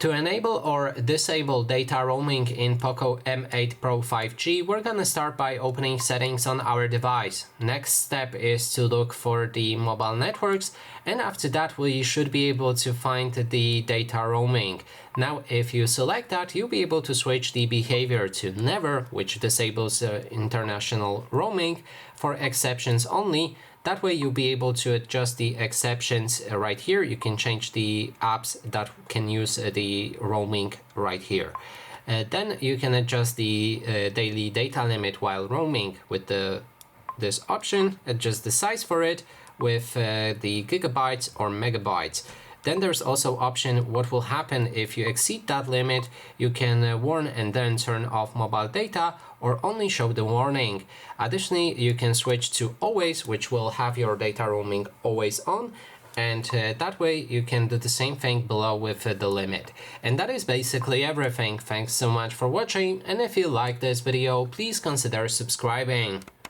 To enable or disable data roaming in POCO M8 Pro 5G, we're gonna start by opening settings on our device. Next step is to look for the mobile networks, and after that we should be able to find the data roaming. Now if you select that, you'll be able to switch the behavior to never, which disables international roaming, for exceptions only. That way you'll be able to adjust the exceptions right here. You can change the apps that can use the roaming right here. Then you can adjust the daily data limit while roaming with this option. Adjust the size for it with the gigabytes or megabytes. Then there's also option what will happen if you exceed that limit. You can warn and then turn off mobile data or only show the warning. Additionally, you can switch to always, which will have your data roaming always on, and that way you can do the same thing below with the limit. And that is basically everything. Thanks so much for watching, and if you like this video, please consider subscribing.